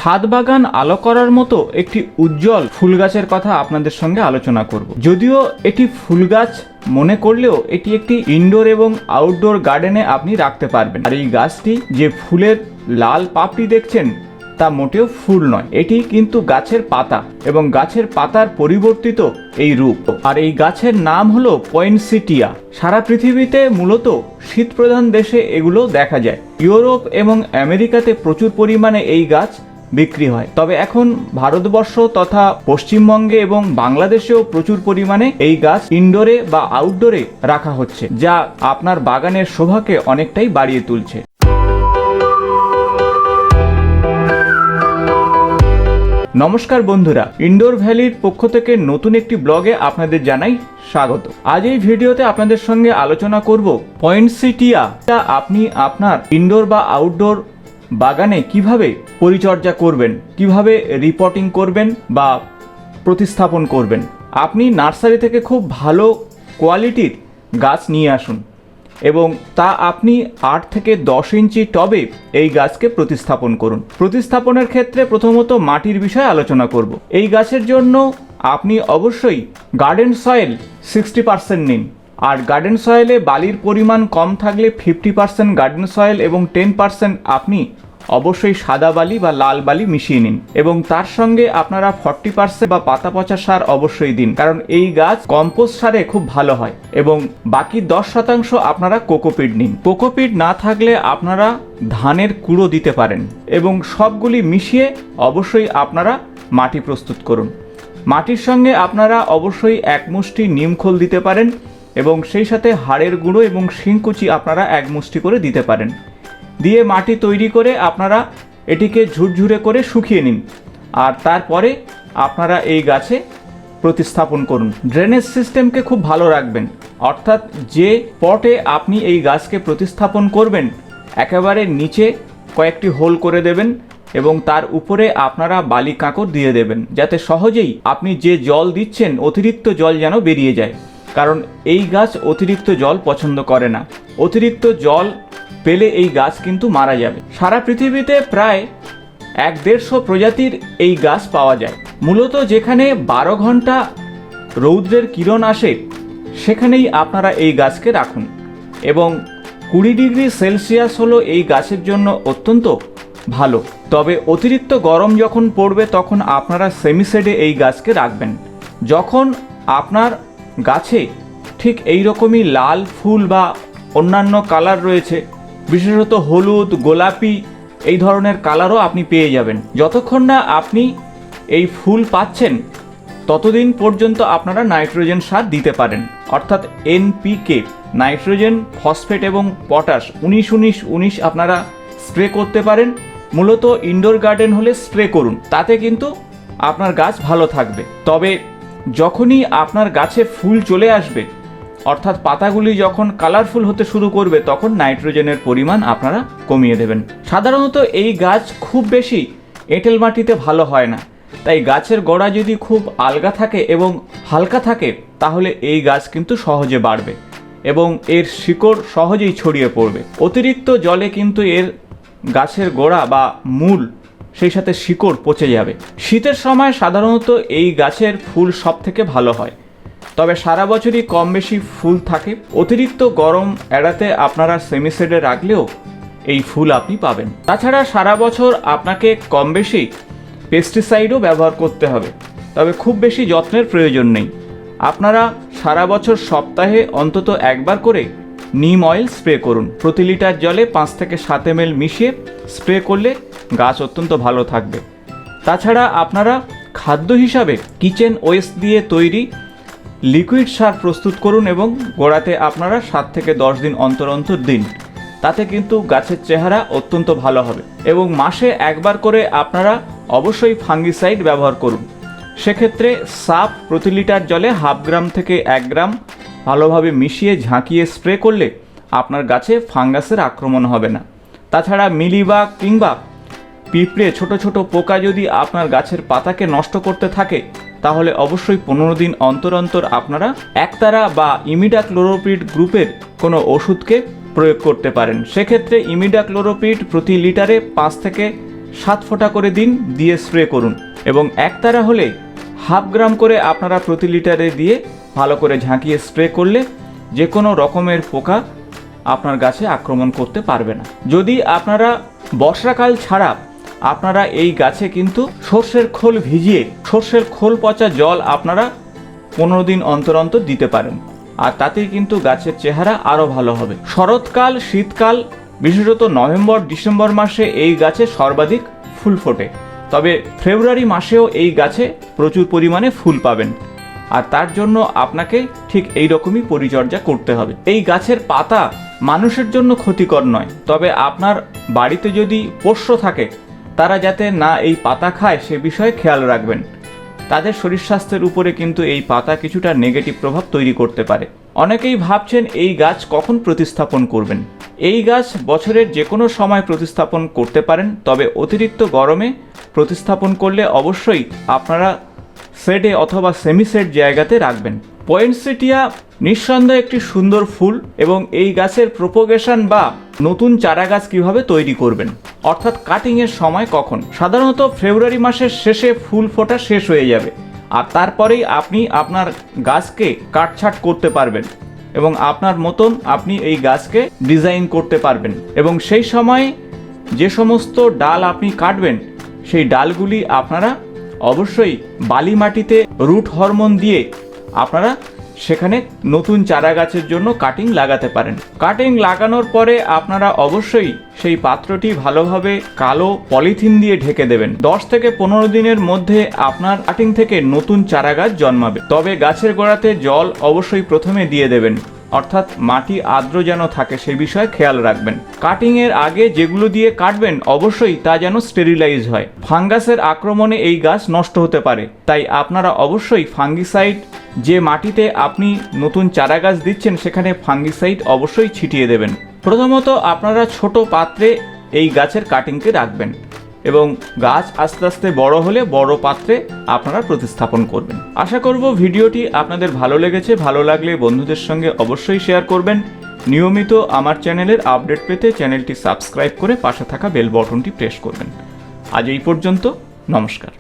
ছাদ বাগান আলো করার মতো একটি উজ্জ্বল ফুল গাছের কথা আপনাদের সঙ্গে আলোচনা করব। যদিও এটি ফুল গাছ মনে করলেও এটি একটি ইনডোর এবং আউটডোর গার্ডেনে আপনি রাখতে পারবেন। আর এই গাছটি যে ফুলের লাল পাপড়ি দেখছেন তা মোটেও ফুল নয়, এটি কিন্তু গাছের পাতা এবং গাছের পাতার পরিবর্তিত এই রূপ। আর এই গাছের নাম হলো পয়েনসেটিয়া। সারা পৃথিবীতে মূলত শীতপ্রধান দেশে এগুলো দেখা যায়। ইউরোপ এবং আমেরিকাতে প্রচুর পরিমাণে এই গাছ বিক্রি হয়। তবে এখন ভারতবর্ষ তথা পশ্চিমবঙ্গে এবং বাংলাদেশেও প্রচুর পরিমাণে এই গাছ ইনডোরে বা আউটডোরে রাখা হচ্ছে, যা আপনার বাগানের শোভাকে অনেকটাই বাড়িয়ে তুলছে। নমস্কার বন্ধুরা, ইনডোর ভ্যালির পক্ষ থেকে নতুন একটি ব্লগে আপনাদের জানাই স্বাগত। আজ এই ভিডিওতে আপনাদের সঙ্গে আলোচনা করব পয়েনসেটিয়া। আপনি আপনার ইনডোর বা আউটডোর বাগানে কিভাবে পরিচর্যা করবেন, কিভাবে রিপোর্টিং করবেন বা প্রতিস্থাপন করবেন। আপনি নার্সারি থেকে খুব ভালো কোয়ালিটির গাছ নিয়ে আসুন এবং তা আপনি 8 থেকে 10 ইঞ্চি টবে এই গাছকে প্রতিস্থাপন করুন। প্রতিস্থাপনের ক্ষেত্রে প্রথমত মাটির বিষয়ে আলোচনা করব। এই গাছের জন্য আপনি অবশ্যই গার্ডেন সয়েল 60% নিন। আর গার্ডেন সয়েলে বালির পরিমাণ কম থাকলে 50% গার্ডেন সয়েল এবং 10% আপনি অবশ্যই সাদা বালি বা লাল বালি মিশিয়ে নিন এবং তার সঙ্গে আপনারা 40% বা পাতা পচা সার অবশ্যই দিন, কারণ এই গাছ কম্পোস্ট সারে খুব ভালো হয়। এবং বাকি 10% আপনারা কোকোপিট নিন। কোকোপিট না থাকলে আপনারা ধানের কুড়ো দিতে পারেন এবং সবগুলি মিশিয়ে অবশ্যই আপনারা মাটি প্রস্তুত করুন। মাটির সঙ্গে আপনারা অবশ্যই 1 মুষ্টি নিমখোল দিতে পারেন এবং সেই সাথে হাড়ের গুঁড়ো এবং শিংকুচি আপনারা 1 মুষ্টি করে দিতে পারেন। দিয়ে মাটি তৈরি করে আপনারা এটিকে ঝুরঝুরে করে শুকিয়ে নিন। আর তারপরে আপনারা এই গাছে প্রতিস্থাপন করুন। ড্রেনেজ সিস্টেমকে খুব ভালো রাখবেন, অর্থাৎ যে পটে আপনি এই গাছকে প্রতিস্থাপন করবেন একেবারে নিচে কয়েকটি হোল করে দেবেন এবং তার উপরে আপনারা বালি কাঁকর দিয়ে দেবেন, যাতে সহজেই আপনি যে জল দিচ্ছেন অতিরিক্ত জল যেন বেরিয়ে যায়, কারণ এই গাছ অতিরিক্ত জল পছন্দ করে না। অতিরিক্ত জল পেলে এই গাছ কিন্তু মারা যাবে। সারা পৃথিবীতে প্রায় 150 প্রজাতির এই গাছ পাওয়া যায়। মূলত যেখানে 12 ঘন্টা রৌদ্রের কিরণ আসে সেখানেই আপনারা এই গাছকে রাখুন এবং 20 ডিগ্রি সেলসিয়াস হলো এই গাছের জন্য অত্যন্ত ভালো। তবে অতিরিক্ত গরম যখন পড়বে তখন আপনারা সেমিশেডে এই গাছকে রাখবেন। যখন আপনার গাছে ঠিক এই রকমই লাল ফুল বা অন্যান্য কালার রয়েছে, বিশেষত হলুদ, গোলাপি এই ধরনের কালারও আপনি পেয়ে যাবেন। যতক্ষণ না আপনি এই ফুল পাচ্ছেন ততদিন পর্যন্ত আপনারা নাইট্রোজেন সার দিতে পারেন, অর্থাৎ NPK, নাইট্রোজেন, ফসফেট এবং পটাশ 19-19-19 আপনারা স্প্রে করতে পারেন। মূলত ইনডোর গার্ডেন হলে স্প্রে করুন, তাতে কিন্তু আপনার গাছ ভালো থাকবে। তবে যখনই আপনার গাছে ফুল চলে আসবে, অর্থাৎ পাতাগুলি যখন কালারফুল হতে শুরু করবে, তখন নাইট্রোজেনের পরিমাণ আপনারা কমিয়ে দেবেন। সাধারণত এই গাছ খুব বেশি এঁটেল মাটিতে ভালো হয় না, তাই গাছের গোড়া যদি খুব আলগা থাকে এবং হালকা থাকে তাহলে এই গাছ কিন্তু সহজে বাড়বে এবং এর শিকড় সহজেই ছড়িয়ে পড়বে। অতিরিক্ত জলে কিন্তু এর গাছের গোড়া বা মূল সেই সাথে শিকড় পচে যাবে। শীতের সময় সাধারণত এই গাছের ফুল সব থেকে ভালো হয়, তবে সারা বছরই কম বেশি ফুল থাকে। অতিরিক্ত গরম এড়াতে আপনারা সেমিশেডে রাখলেও এই ফুল আপনি পাবেন। তাছাড়া সারা বছর আপনাকে কম বেশি পেস্টিসাইডও ব্যবহার করতে হবে, তবে খুব বেশি যত্নের প্রয়োজন নেই। আপনারা সারা বছর সপ্তাহে অন্তত একবার করে নিম অয়েল স্প্রে করুন। প্রতি লিটার জলে 5 থেকে 7 ml মিশিয়ে স্প্রে করলে গাছ অত্যন্ত ভালো থাকবে। তাছাড়া আপনারা খাদ্য হিসাবে কিচেন ওয়েস্ট দিয়ে তৈরি লিকুইড সার প্রস্তুত করুন এবং গোড়াতে আপনারা 7 থেকে 10 দিন অন্তর অন্তর দিন। তাতে কিন্তু গাছের চেহারা অত্যন্ত ভালো হবে। এবং মাসে একবার করে আপনারা অবশ্যই ফাঙ্গিসাইড ব্যবহার করুন। সেক্ষেত্রে সাপ প্রতি লিটার জলে 1/2 গ্রাম থেকে 1 গ্রাম ভালোভাবে মিশিয়ে ঝাঁকিয়ে স্প্রে করলে আপনার গাছে ফাঙ্গাসের আক্রমণ হবে না। তাছাড়া মিলিবাগ কিংবা পিঁপড়ে, ছোট ছোট পোকা যদি আপনার গাছের পাতাকে নষ্ট করতে থাকে তাহলে অবশ্যই 15 দিন অন্তর অন্তর আপনারা একতারা বা ইমিডাক্লোরোপিড গ্রুপের কোনো ওষুধকে প্রয়োগ করতে পারেন। সেক্ষেত্রে ইমিডাক্লোরোপিড প্রতি লিটারে 5 থেকে 7 ফোঁটা করে দিন, দিয়ে স্প্রে করুন এবং একতারা হলে 1/2 গ্রাম করে আপনারা প্রতি লিটারে দিয়ে ভালো করে ঝাঁকিয়ে স্প্রে করলে যে কোনো রকমের পোকা আপনার গাছে আক্রমণ করতে পারবে না। যদি আপনারা বর্ষাকাল ছাড়া আপনারা এই গাছে কিন্তু সর্ষের খোল ভিজিয়ে সর্ষের খোল পচা জল আপনারা 15 দিন অন্তর অন্তর দিতে পারেন, আর তাতেই কিন্তু গাছের চেহারা আরও ভালো হবে। শরৎকাল, শীতকাল, বিশেষত নভেম্বর ডিসেম্বর মাসে এই গাছে সর্বাধিক ফুল ফোটে, তবে ফেব্রুয়ারি মাসেও এই গাছে প্রচুর পরিমাণে ফুল পাবেন, আর তার জন্য আপনাকে ঠিক এই রকমই পরিচর্যা করতে হবে। এই গাছের পাতা মানুষের জন্য ক্ষতিকর নয়, তবে আপনার বাড়িতে যদি পোষ্য থাকে তারা যাতে না এই পাতা খায় সে বিষয়ে খেয়াল রাখবেন। তাদের শরীর স্বাস্থ্যের উপরে কিন্তু এই পাতা কিছুটা নেগেটিভ প্রভাব তৈরি করতে পারে। অনেকেই ভাবছেন এই গাছ কখন প্রতিস্থাপন করবেন। এই গাছ বছরের যে কোনো সময় প্রতিস্থাপন করতে পারেন, তবে অতিরিক্ত গরমে প্রতিস্থাপন করলে অবশ্যই আপনারা শেডে অথবা সেমি শেড জায়গাতে রাখবেন। পয়েন্টসেটিয়া নিঃসন্দেহে একটি সুন্দর ফুল, এবং এই গাছের প্রোপোগেশন বা নতুন চারা গাছ কীভাবে তৈরি করবেন, অর্থাৎ কাটিংয়ের সময় কখন। সাধারণত ফেব্রুয়ারি মাসের শেষে ফুল ফোটা শেষ হয়ে যাবে, আর তারপরেই আপনি আপনার গাছকে কাটছাঁট করতে পারবেন এবং আপনার মতন আপনি এই গাছকে ডিজাইন করতে পারবেন। এবং সেই সময় যে সমস্ত ডাল আপনি কাটবেন সেই ডালগুলি আপনারা অবশ্যই বালি মাটিতে রুট হরমোন দিয়ে আপনারা সেখানে নতুন চারা গাছের জন্য কাটিং লাগাতে পারেন। কাটিং লাগানোর পরে আপনারা অবশ্যই সেই পাত্রটি ভালোভাবে কালো পলিথিন দিয়ে ঢেকে দেবেন। 10 থেকে 15 দিনের মধ্যে আপনার কাটিং থেকে নতুন চারা গাছ জন্মাবে। তবে গাছের গোড়াতে জল অবশ্যই প্রথমে দিয়ে দেবেন, অর্থাৎ মাটি আর্দ্র যেন থাকে সে বিষয়ে খেয়াল রাখবেন। কাটিংয়ের আগে যেগুলো দিয়ে কাটবেন অবশ্যই তা যেন স্টেরিলাইজ হয়। ফাঙ্গাসের আক্রমণে এই গাছ নষ্ট হতে পারে, তাই আপনারা অবশ্যই ফাঙ্গিসাইড, যে মাটিতে আপনি নতুন চারা গাছ দিচ্ছেন সেখানে ফাঙ্গিসাইড অবশ্যই ছিটিয়ে দেবেন। প্রথমত আপনারা ছোট পাত্রে এই গাছের কাটিংকে রাখবেন এবং গাছ আস্তে আস্তে বড় হলে বড় পাত্রে আপনারা প্রতিস্থাপন করবেন। আশা করব ভিডিওটি আপনাদের ভালো লেগেছে। ভালো লাগলে বন্ধুদের সঙ্গে অবশ্যই শেয়ার করবেন। নিয়মিত আমার চ্যানেলের আপডেট পেতে চ্যানেলটি সাবস্ক্রাইব করে পাশে থাকা বেল বটনটি প্রেস করবেন। আজ এই পর্যন্ত, নমস্কার।